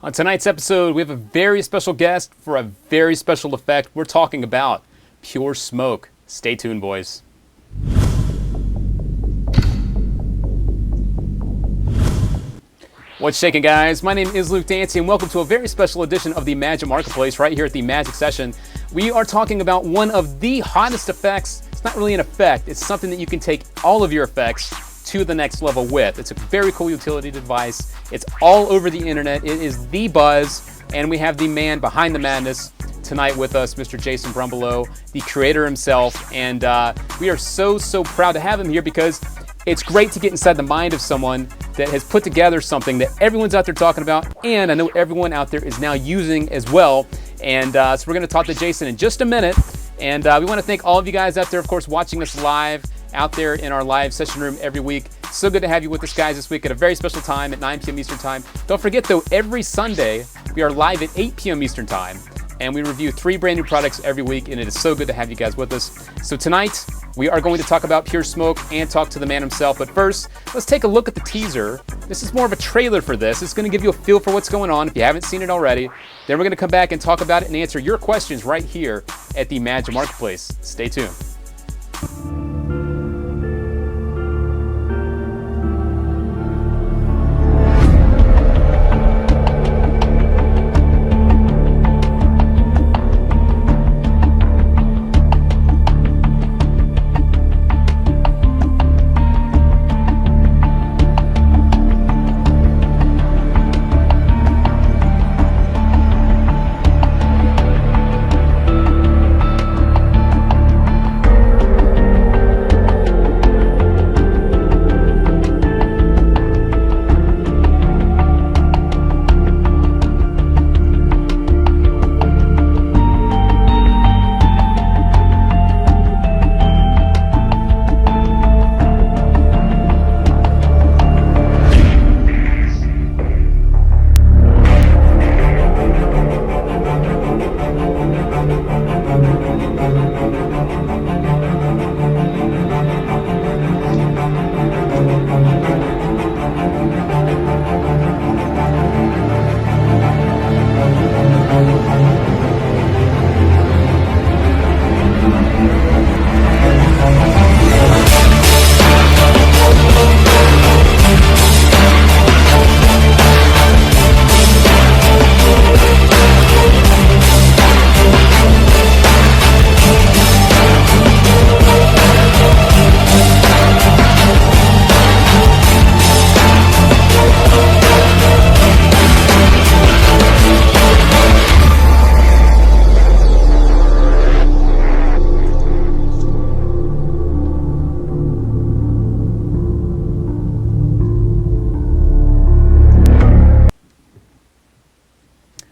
On tonight's episode, we have a very special guest for a very special effect. We're talking about pure smoke. Stay tuned, boys. What's shaking, guys? My name is Luke Dancy, and welcome to a very special edition of the Magic Marketplace right here at the Magic Session. We are talking about one of the hottest effects. It's not really an effect. It's something that you can take all of your effects to the next level with. It's a very cool utility device. It's all over the internet. It is the buzz, and we have the man behind the madness tonight with us, Mr. Jason Brumbalow, the creator himself, and we are so proud to have him here because it's great to get inside the mind of someone that has put together something that everyone's out there talking about, and I know everyone out there is now using as well. And so we're going to talk to Jason in just a minute, and we want to thank all of you guys out there, of course, watching us live out there in our live session room every week. So good to have you with us, guys, this week at a very special time at 9 p.m. Eastern Time. Don't forget, though, every Sunday we are live at 8 p.m. Eastern Time, and we review 3 brand new products every week, and it is so good to have you guys with us. So tonight, we are going to talk about Pure Smoke and talk to the man himself. But first, let's take a look at the teaser. This is more of a trailer for this. It's going to give you a feel for what's going on if you haven't seen it already. Then we're going to come back and talk about it and answer your questions right here at the Magic Marketplace. Stay tuned.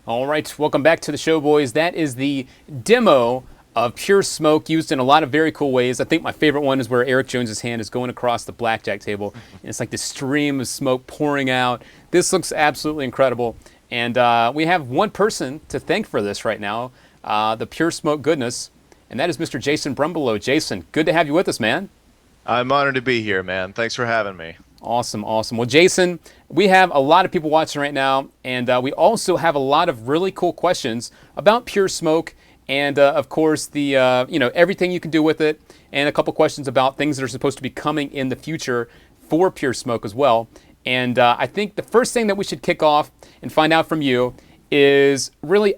All right, welcome back to the show, boys. That is the demo of Pure Smoke, used in a lot of very cool ways. I think my favorite one is where Eric Jones's hand is going across the blackjack table, and it's like this stream of smoke pouring out. This looks absolutely incredible, and we have one person to thank for this right now, the Pure Smoke goodness, and that is Mr. Jason Brumbalow. Jason, good to have you with us, man. I'm honored to be here, man. Thanks for having me. Awesome. Well, Jason, we have a lot of people watching right now, and we also have a lot of really cool questions about Pure Smoke, and of course the everything you can do with it, and a couple questions about things that are supposed to be coming in the future for Pure Smoke as well. And I think the first thing that we should kick off and find out from you is really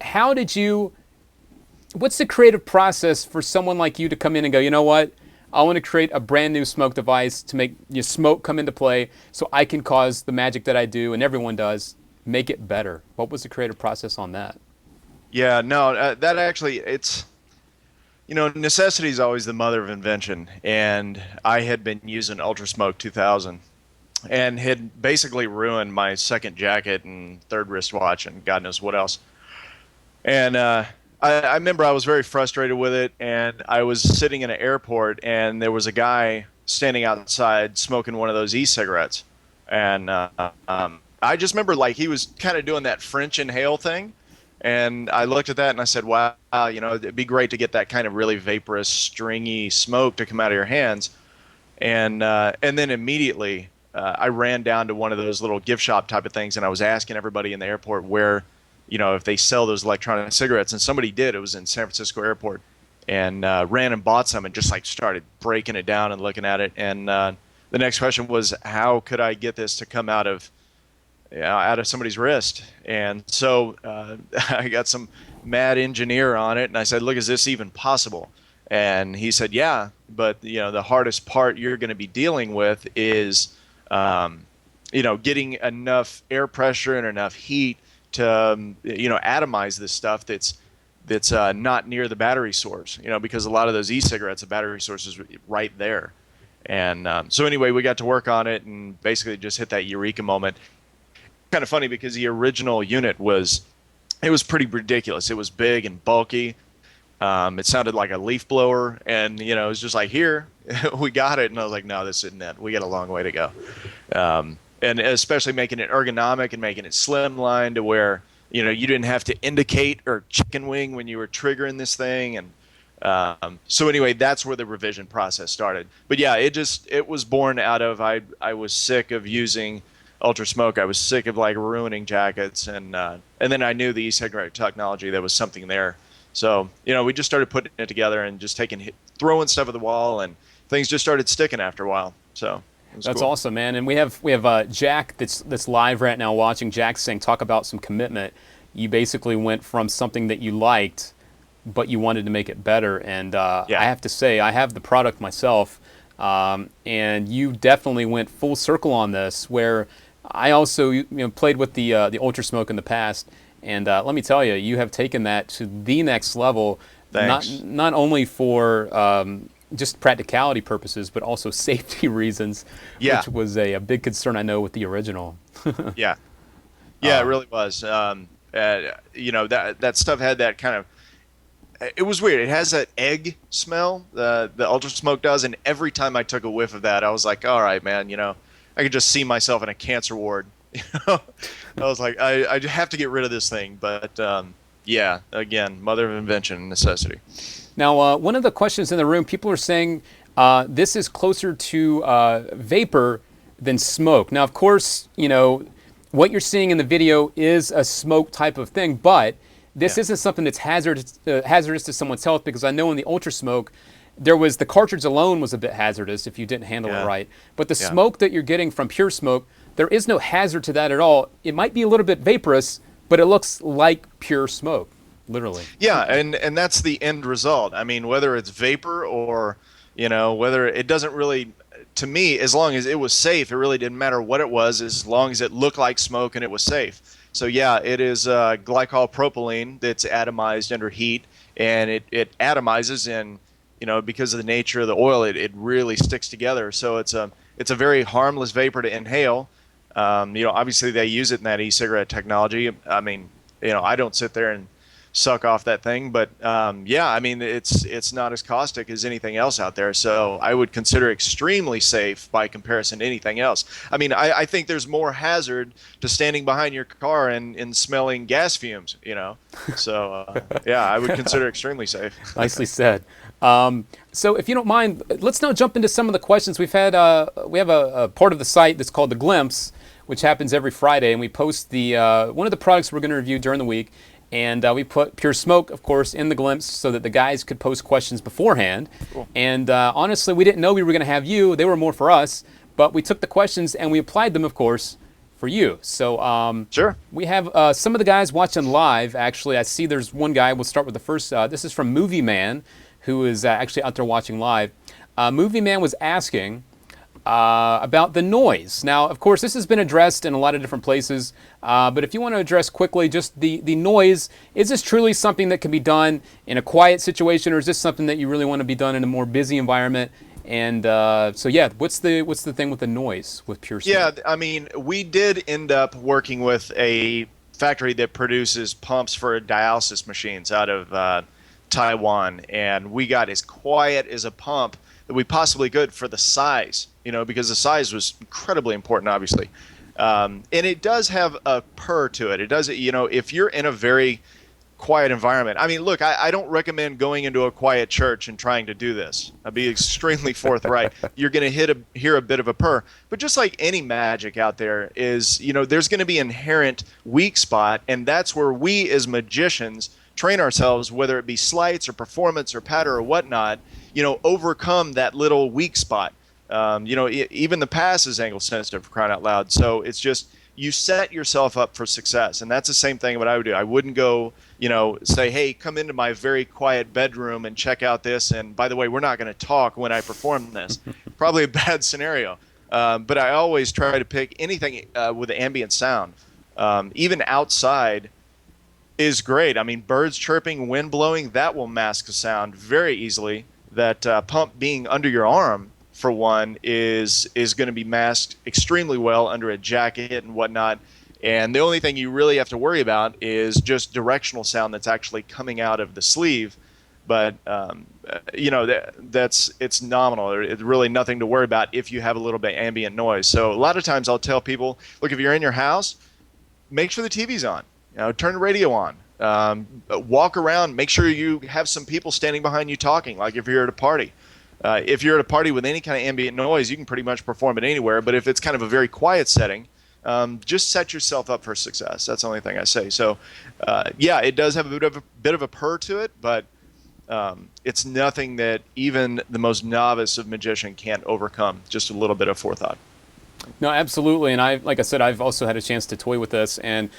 what's the creative process for someone like you to come in and go, you know what? I want to create a brand new smoke device to make your smoke come into play so I can cause the magic that I do and everyone does, make it better. What was the creative process on that? Yeah, no, that actually, necessity is always the mother of invention. And I had been using Ultra Smoke 2000 and had basically ruined my second jacket and third wristwatch and God knows what else. And I remember I was very frustrated with it, and I was sitting in an airport, and there was a guy standing outside smoking one of those e-cigarettes. And I just remember, like, he was kind of doing that French inhale thing. And I looked at that, and I said, wow, it'd be great to get that kind of really vaporous, stringy smoke to come out of your hands. And then immediately I ran down to one of those little gift shop type of things, and I was asking everybody in the airport where, if they sell those electronic cigarettes, and somebody did. It was in San Francisco airport, and ran and bought some and just like started breaking it down and looking at it. And the next question was, how could I get this to come out of somebody's wrist? And so I got some mad engineer on it, and I said, look, is this even possible? And he said, yeah, but the hardest part you're going to be dealing with is getting enough air pressure and enough heat to atomize this stuff that's not near the battery source, because a lot of those e-cigarettes, the battery source is right there. And so anyway, we got to work on it and basically just hit that eureka moment. Kind of funny because the original unit was pretty ridiculous. It was big and bulky. It sounded like a leaf blower, and it was just like, here, we got it. And I was like, no, this isn't it. We got a long way to go. And especially making it ergonomic and making it slimline to where you didn't have to indicate or chicken wing when you were triggering this thing. And so anyway, that's where the revision process started. But yeah, it was born out of I was sick of using ultra smoke. I was sick of like ruining jackets, and then I knew the e-cigarette technology, there was something there. So we just started putting it together and just throwing stuff at the wall, and things just started sticking after a while. So that's cool. awesome, man. And we have Jack that's live right now watching. Jack saying, talk about some commitment. You basically went from something that you liked, but you wanted to make it better. And I have to say, I have the product myself, and you definitely went full circle on this. Where I also played with the ultra smoke in the past, and let me tell you, you have taken that to the next level. Thanks. Not only for just practicality purposes, but also safety reasons, which was a big concern, I know, with the original. Yeah, it really was. That stuff had that kind of. It was weird. It has that egg smell. The ultra smoke does, and every time I took a whiff of that, I was like, all right, man. I could just see myself in a cancer ward. I was like, I have to get rid of this thing. But again, mother of invention and necessity. Now, one of the questions in the room, people are saying this is closer to vapor than smoke. Now, of course, what you're seeing in the video is a smoke type of thing, but this isn't something that's hazardous to someone's health, because I know in the ultra smoke, the cartridge alone was a bit hazardous if you didn't handle it right. But the smoke that you're getting from pure smoke, there is no hazard to that at all. It might be a little bit vaporous, but it looks like pure smoke. Literally. Yeah, and that's the end result. I mean, whether it's vapor or, whether it doesn't really, to me, as long as it was safe, it really didn't matter what it was, as long as it looked like smoke and it was safe. So yeah, it is glycol propylene that's atomized under heat, and it atomizes in, because of the nature of the oil, it really sticks together. So it's a very harmless vapor to inhale. Obviously they use it in that e-cigarette technology. I mean, I don't sit there and suck off that thing, but I mean, it's not as caustic as anything else out there, so I would consider it extremely safe by comparison to anything else. I mean, I think there's more hazard to standing behind your car and smelling gas fumes, so I would consider it extremely safe. Nicely said. So if you don't mind, let's now jump into some of the questions. We have a part of the site that's called The Glimpse, which happens every Friday, and we post one of the products we're going to review during the week. And we put Pure Smoke, of course, in the Glimpse so that the guys could post questions beforehand. Cool. And honestly, we didn't know we were going to have you. They were more for us. But we took the questions and we applied them, of course, for you. So sure. We have some of the guys watching live. Actually, I see there's one guy. We'll start with the first. This is from Movie Man, who is actually out there watching live. Movie Man was asking about the noise. Now, of course, this has been addressed in a lot of different places, but if you want to address quickly just the noise, is this truly something that can be done in a quiet situation, or is this something that you really want to be done in a more busy environment? And what's the thing with the noise with Pure Smoke? Yeah, I mean, we did end up working with a factory that produces pumps for dialysis machines out of Taiwan, and we got as quiet as a pump that we possibly could for the size, because the size was incredibly important, obviously. And it does have a purr to it. It does, if you're in a very quiet environment. I mean, look, I don't recommend going into a quiet church and trying to do this. I'll be extremely forthright. You're going to hear a bit of a purr. But just like any magic out there is, there's going to be inherent weak spot, and that's where we as magicians train ourselves, whether it be sleights or performance or patter or whatnot, overcome that little weak spot. Even the pass is angle sensitive, for crying out loud. So it's just, you set yourself up for success. And that's the same thing what I would do. I wouldn't go, say, hey, come into my very quiet bedroom and check out this. And by the way, we're not going to talk when I perform this. Probably a bad scenario. But I always try to pick anything with ambient sound. Even outside is great. I mean, birds chirping, wind blowing, that will mask a sound very easily. That pump being under your arm, for one, is going to be masked extremely well under a jacket and whatnot. And the only thing you really have to worry about is just directional sound that's actually coming out of the sleeve. But it's nominal. It's really nothing to worry about if you have a little bit of ambient noise. So a lot of times I'll tell people, look, if you're in your house, make sure the TV's on. Turn the radio on. Walk around. Make sure you have some people standing behind you talking, like if you're at a party. If you're at a party with any kind of ambient noise, you can pretty much perform it anywhere. But if it's kind of a very quiet setting, just set yourself up for success. That's the only thing I say. So, it does have a bit of a purr to it, but it's nothing that even the most novice of magician can't overcome. Just a little bit of forethought. No, absolutely, and like I said, I've also had a chance to toy with this, and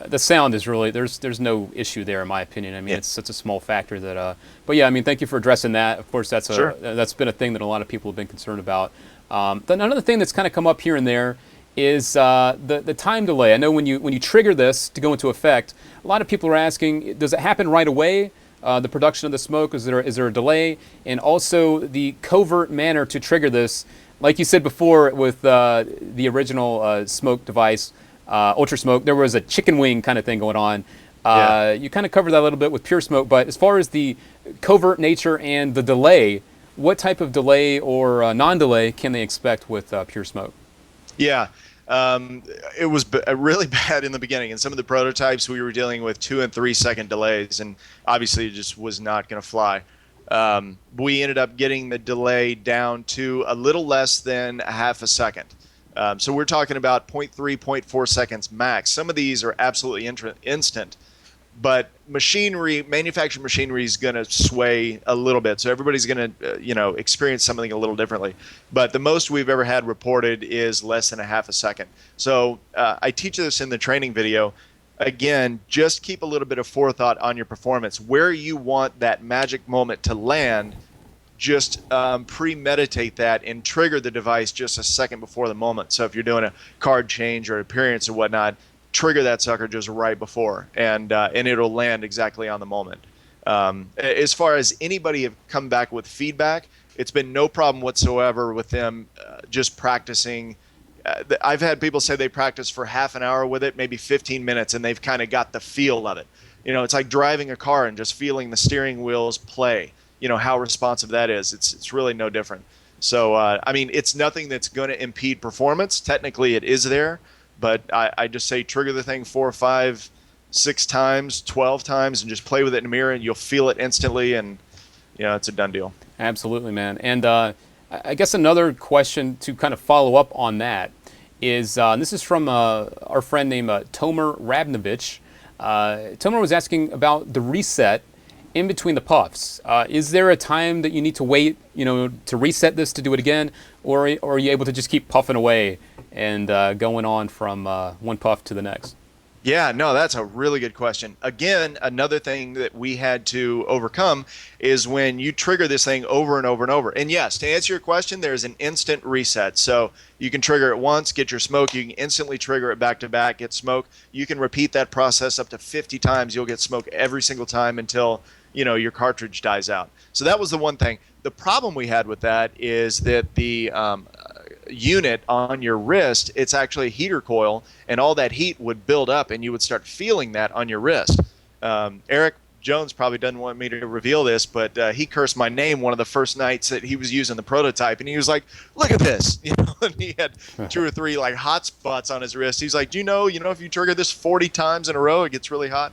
the sound is really there's no issue there in my opinion. I mean, it's such a small factor that. But yeah, I mean, thank you for addressing that. Of course, that's been a thing that a lot of people have been concerned about. Then another thing that's kind of come up here and there is the time delay. I know when you trigger this to go into effect, a lot of people are asking, does it happen right away? The production of the smoke, is there a delay? And also the covert manner to trigger this. Like you said before with the original smoke device, Ultra Smoke, there was a chicken wing kind of thing going on. You kind of covered that a little bit with Pure Smoke, but as far as the covert nature and the delay, what type of delay or non-delay can they expect with Pure Smoke? Yeah, it was really bad in the beginning. In some of the prototypes, we were dealing with 2 and 3 second delays, and obviously it just was not going to fly. We ended up getting the delay down to a little less than a half a second. So we're talking about 0.3, 0.4 seconds max. Some of these are absolutely instant, but manufactured machinery is going to sway a little bit. So everybody's going to, experience something a little differently. But the most we've ever had reported is less than a half a second. So I teach this in the training video. Again, just keep a little bit of forethought on your performance. Where you want that magic moment to land, just premeditate that and trigger the device just a second before the moment. So if you're doing a card change or appearance or whatnot, trigger that sucker just right before, and it'll land exactly on the moment. As far as anybody have come back with feedback, it's been no problem whatsoever with them just practicing. I've had people say they practice for half an hour with it, maybe 15 minutes, and they've kind of got the feel of it. It's like driving a car and just feeling the steering wheels play. How responsive that is. It's really no different. So, it's nothing that's going to impede performance. Technically, it is there, but I just say trigger the thing 4, 5, 6 times, 12 times, and just play with it in the mirror, and you'll feel it instantly, and it's a done deal. Absolutely, man. And I guess another question to kind of follow up on that is, this is from our friend named Tomer Rabnovich. Tomer was asking about the reset in between the puffs. Is there a time that you need to wait, to reset this to do it again, or are you able to just keep puffing away and going on from one puff to the next? Yeah, no, that's a really good question. Again, another thing that we had to overcome is when you trigger this thing over and over and over. And yes, to answer your question, there's an instant reset. So you can trigger it once, get your smoke. You can instantly trigger it back to back, get smoke. You can repeat that process up to 50 times. You'll get smoke every single time until your cartridge dies out. So that was the one thing. The problem we had with that is that the unit on your wrist, it's actually a heater coil, and all that heat would build up and you would start feeling that on your wrist. Eric Jones probably doesn't want me to reveal this, but he cursed my name one of the first nights that he was using the prototype, and he was like, look at this, and he had 2 or 3 like hot spots on his wrist. He's like, do you know if you trigger this 40 times in a row, it gets really hot.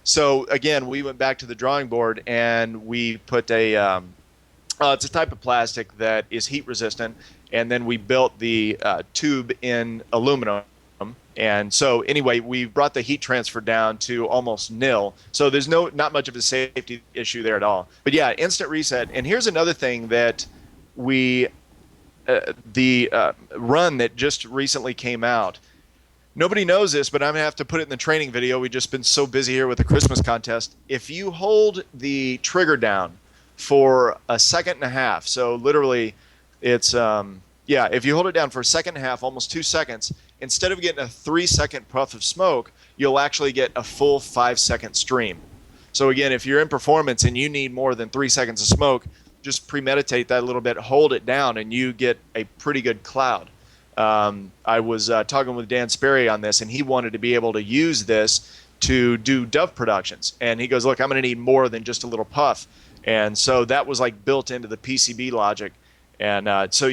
So again, we went back to the drawing board and we put it's a type of plastic that is heat resistant, and then we built the tube in aluminum. And so anyway, we brought the heat transfer down to almost nil. So there's not much of a safety issue there at all. But yeah, instant reset. And here's another thing that the run that just recently came out. Nobody knows this, but I'm going to have to put it in the training video. We've just been so busy here with the Christmas contest. If you hold the trigger down for a second and a half, so literally it's, if you hold it down for a second and a half, almost 2 seconds, instead of getting a 3-second puff of smoke, you'll actually get a full 5-second stream. So again, if you're in performance and you need more than 3 seconds of smoke, just premeditate that a little bit, hold it down, and you get a pretty good cloud. I was talking with Dan Sperry on this, and he wanted to be able to use this to do dove productions. And he goes, look, I'm going to need more than just a little puff. And so that was like built into the PCB logic. And so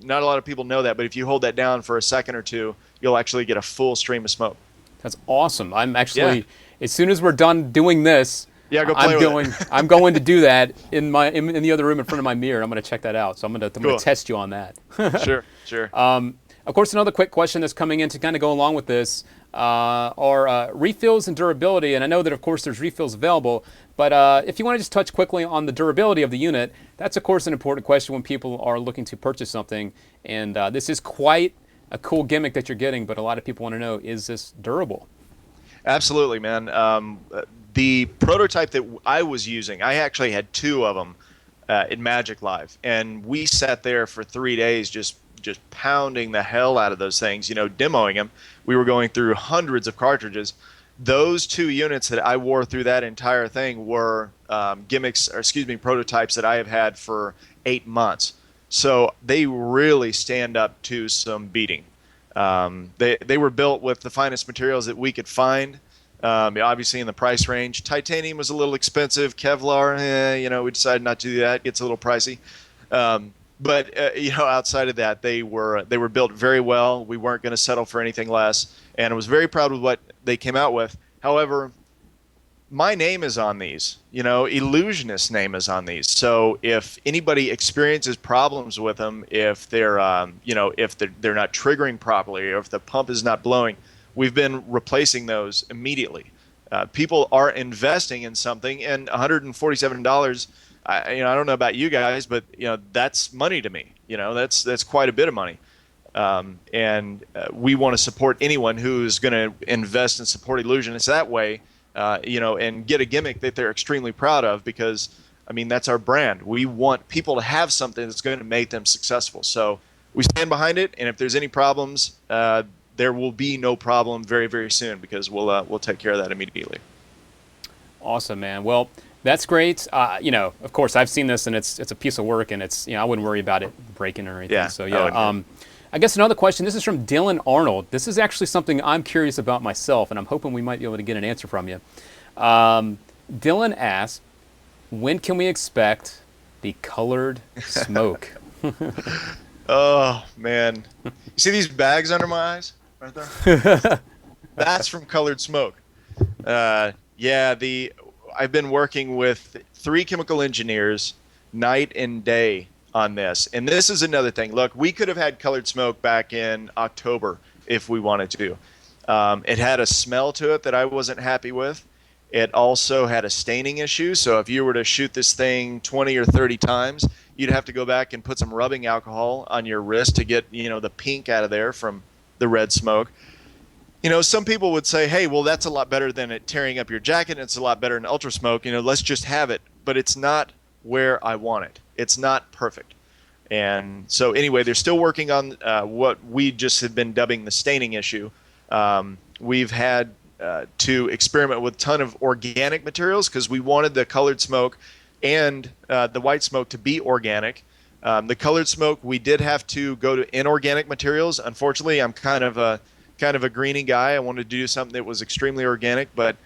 not a lot of people know that, but if you hold that down for a second or two, you'll actually get a full stream of smoke. That's awesome. I'm actually, as soon as we're done doing this, go play with it. I'm going to do that in the other room in front of my mirror. I'm going to check that out. So I'm going to test you on that. Sure. Of course, another quick question that's coming in to kind of go along with this are refills and durability. And I know that, of course, there's refills available. But if you want to just touch quickly on the durability of the unit, that's, of course, an important question when people are looking to purchase something. And this is quite a cool gimmick that you're getting. But a lot of people want to know, is this durable? Absolutely, man. The prototype that I was using, I actually had 2 of them in Magic Live. And we sat there for 3 days just pounding the hell out of those things, demoing them. We were going through hundreds of cartridges. Those 2 units that I wore through that entire thing were prototypes that I have had for 8 months. So they really stand up to some beating. They were built with the finest materials that we could find, obviously in the price range. Titanium was a little expensive. Kevlar, we decided not to do that. It gets a little pricey. But outside of that, they were built very well. We weren't going to settle for anything less, and I was very proud with what they came out with. However, my name is on these. Ellusionist name is on these. So if anybody experiences problems with them, if they're if they're not triggering properly, or if the pump is not blowing, we've been replacing those immediately. People are investing in something, and $147. I don't know about you guys, but that's money to me. That's quite a bit of money, and we want to support anyone who's going to invest and support Ellusionists that way, and get a gimmick that they're extremely proud of, because that's our brand. We want people to have something that's going to make them successful. So we stand behind it, and if there's any problems, there will be no problem very, very soon, because we'll take care of that immediately. Awesome, man. Well, that's great. Of course, I've seen this, and it's a piece of work, and it's I wouldn't worry about it breaking or anything. Yeah. So I guess another question. This is from Dylan Arnold. This is actually something I'm curious about myself, and I'm hoping we might be able to get an answer from you. Dylan asked, when can we expect the colored smoke? Oh man, you see these bags under my eyes right there? That's from colored smoke. I've been working with 3 chemical engineers night and day on this. And this is another thing. Look, we could have had colored smoke back in October if we wanted to. It had a smell to it that I wasn't happy with. It also had a staining issue. So if you were to shoot this thing 20 or 30 times, you'd have to go back and put some rubbing alcohol on your wrist to get, the pink out of there from the red smoke. Some people would say, hey, well, that's a lot better than it tearing up your jacket. It's a lot better than ultra smoke. Let's just have it. But it's not where I want it. It's not perfect. And so anyway, they're still working on what we just have been dubbing the staining issue. We've had to experiment with a ton of organic materials, because we wanted the colored smoke and the white smoke to be organic. The colored smoke, we did have to go to inorganic materials. Unfortunately, I'm kind of a greenie guy. I wanted to do something that was extremely organic, but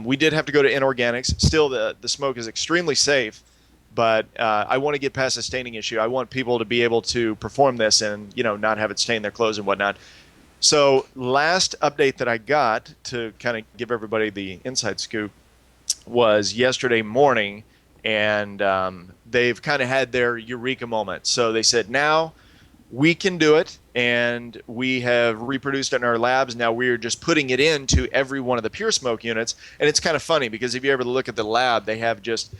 we did have to go to inorganics. Still, the smoke is extremely safe, but I want to get past the staining issue. I want people to be able to perform this and not have it stain their clothes and whatnot. So last update that I got, to kind of give everybody the inside scoop, was yesterday morning, and they've kind of had their eureka moment. So they said, now we can do it, and we have reproduced it in our labs. Now we're just putting it into every one of the Pure Smoke units. And it's kind of funny because if you ever look at the lab, they have just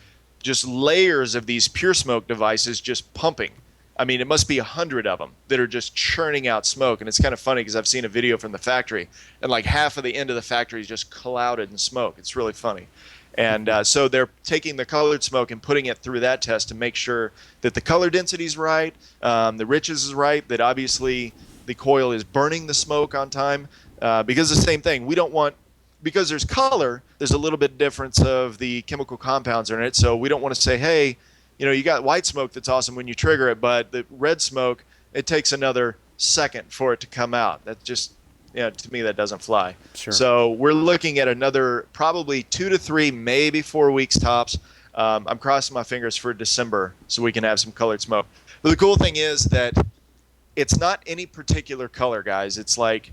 layers of these Pure Smoke devices just pumping. I mean, it must be 100 of them that are just churning out smoke. And it's kind of funny because I've seen a video from the factory, and like half of the end of the factory is just clouded in smoke. It's really funny. And so they're taking the colored smoke and putting it through that test to make sure that the color density is right, the richness is right, that obviously the coil is burning the smoke on time. Because the same thing, we don't want, because there's color, there's a little bit difference of the chemical compounds in it. So we don't want to say, hey, you got white smoke that's awesome when you trigger it, but the red smoke, it takes another second for it to come out. That's just, to me, that doesn't fly. Sure. So we're looking at another probably 2 to 3, maybe 4 weeks tops. I'm crossing my fingers for December so we can have some colored smoke. But the cool thing is that it's not any particular color, guys. It's like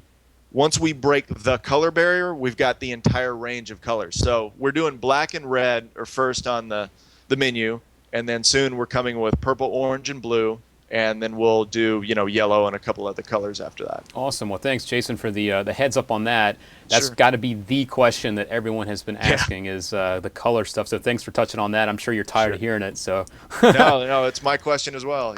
once we break the color barrier, we've got the entire range of colors. So we're doing black and red are first on the menu. And then soon we're coming with purple, orange, and blue, and then we'll do yellow and a couple other colors after that. Awesome. Well, thanks, Jason, for the heads up on that. That's got to be the question that everyone has been asking is the color stuff. So thanks for touching on that. I'm sure you're tired of hearing it. So no, it's my question as well.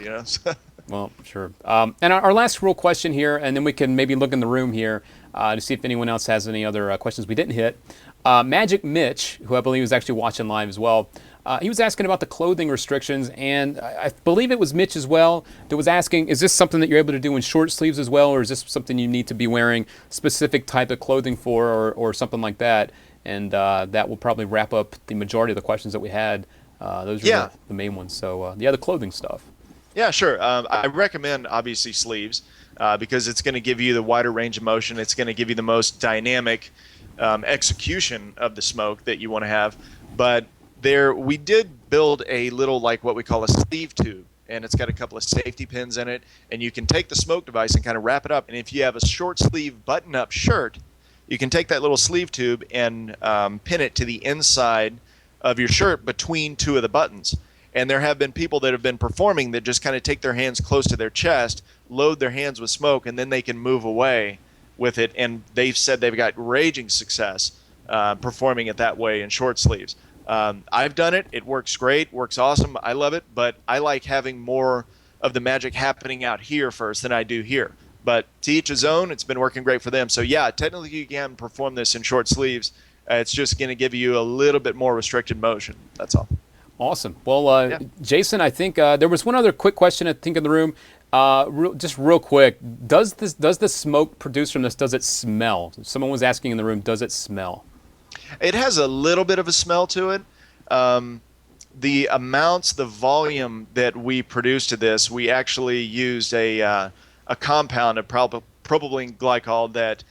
Well, sure. And our last real question here, and then we can maybe look in the room here to see if anyone else has any other questions we didn't hit. Magic Mitch, who I believe is actually watching live as well. He was asking about the clothing restrictions, and I believe it was Mitch as well that was asking, is this something that you're able to do in short sleeves as well, or is this something you need to be wearing specific type of clothing for or something like that? And that will probably wrap up the majority of the questions that we had. Those are the main ones. So, the clothing stuff. Yeah, sure. I recommend, obviously, sleeves because it's going to give you the wider range of motion. It's going to give you the most dynamic execution of the smoke that you want to have. But we did build a little, like what we call a sleeve tube, and it's got a couple of safety pins in it, and you can take the smoke device and kind of wrap it up. And if you have a short sleeve button-up shirt, you can take that little sleeve tube and pin it to the inside of your shirt between two of the buttons. And there have been people that have been performing that just kind of take their hands close to their chest, load their hands with smoke, and then they can move away with it. And they've said they've got raging success performing it that way in short sleeves. I've done it. It works great. Works awesome. I love it. But I like having more of the magic happening out here first than I do here. But to each his own. It's been working great for them. So, yeah, technically you can perform this in short sleeves. It's just going to give you a little bit more restricted motion. That's all. Awesome. Well, Jason, I think there was one other quick question, I think, in the room. Just real quick, does the smoke produced from this, does it smell? Someone was asking in the room, does it smell? It has a little bit of a smell to it. The amounts, the volume that we produced to this, we actually used a compound of propylene glycol that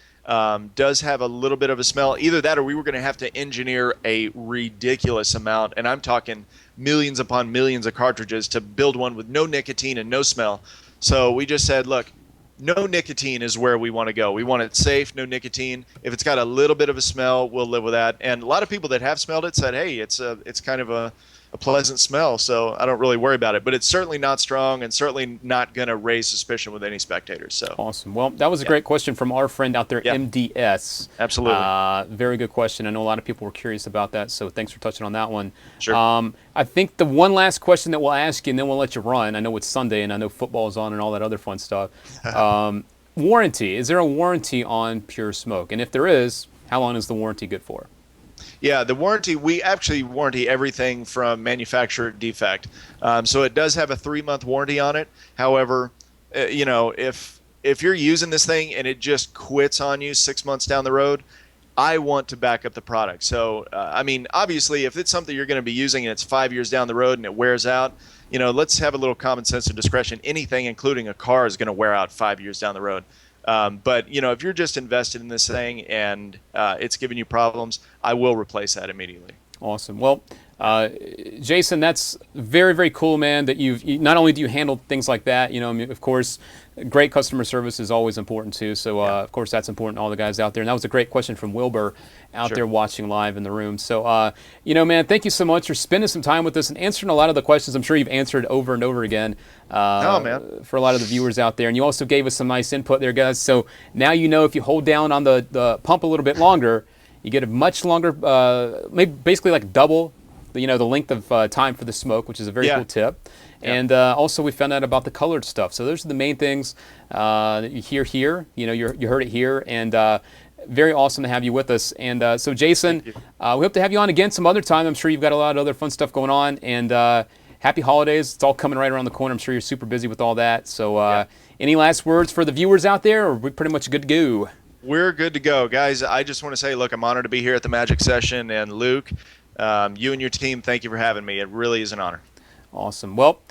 does have a little bit of a smell. Either that or we were going to have to engineer a ridiculous amount, and I'm talking millions upon millions of cartridges to build one with no nicotine and no smell. So we just said, look, no nicotine is where we want to go. We want it safe, no nicotine. If it's got a little bit of a smell, we'll live with that. And a lot of people that have smelled it said, hey, it's kind of a pleasant smell, so I don't really worry about it. But it's certainly not strong and certainly not going to raise suspicion with any spectators. So awesome. Well, that was a great question from our friend out there, MDS. Absolutely. Very good question. I know a lot of people were curious about that, so thanks for touching on that one. Sure. I think the one last question that we'll ask you, and then we'll let you run. I know it's Sunday, and I know football is on and all that other fun stuff. Warranty. Is there a warranty on Pure Smoke? And if there is, how long is the warranty good for? Yeah, the warranty, we actually warranty everything from manufacturer defect. So it does have a 3-month warranty on it. However, if you're using this thing and it just quits on you 6 months down the road, I want to back up the product. So, obviously, if it's something you're going to be using and it's 5 years down the road and it wears out, let's have a little common sense and discretion. Anything, including a car, is going to wear out 5 years down the road. But if you're just invested in this thing and it's giving you problems, I will replace that immediately. Awesome. Well, Jason, that's very, very cool, man, that not only do you handle things like that, I mean, of course, great customer service is always important too. So, of course, that's important to all the guys out there. And that was a great question from Wilbur out there watching live in the room. So, man, thank you so much for spending some time with us and answering a lot of the questions I'm sure you've answered over and over again for a lot of the viewers out there. And you also gave us some nice input there, guys. So now if you hold down on the pump a little bit longer, you get a much longer, maybe basically like double the length of time for the smoke, which is a very cool tip. Yeah. And also we found out about the colored stuff. So those are the main things that you hear here. You heard it here, and very awesome to have you with us. And so Jason, we hope to have you on again some other time. I'm sure you've got a lot of other fun stuff going on. And happy holidays. It's all coming right around the corner. I'm sure you're super busy with all that. So any last words for the viewers out there, or are we pretty much good to go? We're good to go. Guys, I just want to say, look, I'm honored to be here at the Magic Session. And Luke, you and your team, thank you for having me. It really is an honor. Awesome. Well,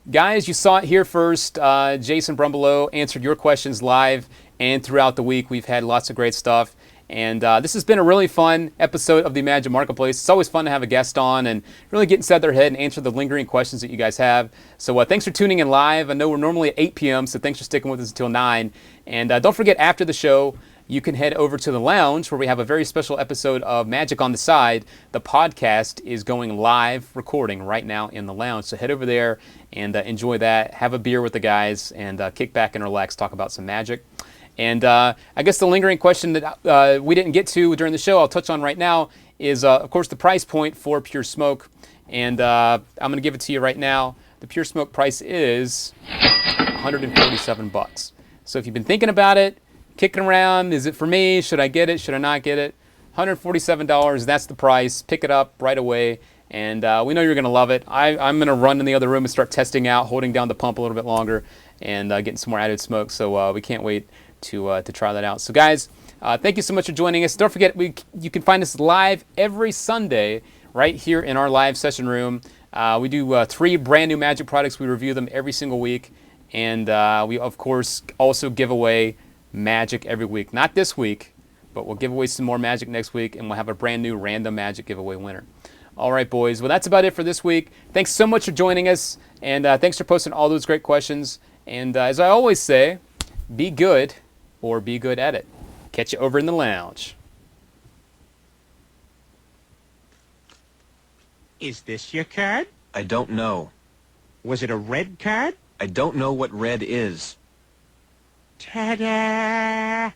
guys, you saw it here first. Jason Brumbalow answered your questions live and throughout the week. We've had lots of great stuff. And this has been a really fun episode of the Magic Marketplace. It's always fun to have a guest on and really get inside their head and answer the lingering questions that you guys have. So thanks for tuning in live. I know we're normally at 8 p.m., so thanks for sticking with us until 9. And don't forget, after the show, you can head over to the lounge where we have a very special episode of Magic on the Side. The podcast is going live recording right now in the lounge. So head over there and enjoy that. Have a beer with the guys and kick back and relax, talk about some Magic. And I guess the lingering question that we didn't get to during the show, I'll touch on right now, is, of course, the price point for Pure Smoke. And I'm going to give it to you right now. The Pure Smoke price is $147. So if you've been thinking about it, kicking around, is it for me? Should I get it? Should I not get it? $147, that's the price. Pick it up right away. And we know you're going to love it. I'm going to run in the other room and start testing out, holding down the pump a little bit longer, and getting some more added smoke. So we can't wait to try that out. So guys, thank you so much for joining us. Don't forget, you can find us live every Sunday right here in our live session room. We do 3 brand new Magic products. We review them every single week. And we, of course, also give away Magic every week. Not this week, but we'll give away some more Magic next week, and we'll have a brand new random Magic giveaway winner. All right, boys. Well, that's about it for this week. Thanks so much for joining us, and thanks for posting all those great questions. And as I always say, be good or be good at it. Catch you over in the lounge. Is this your card? I don't know. Was it a red card? I don't know what red is. Ta-da!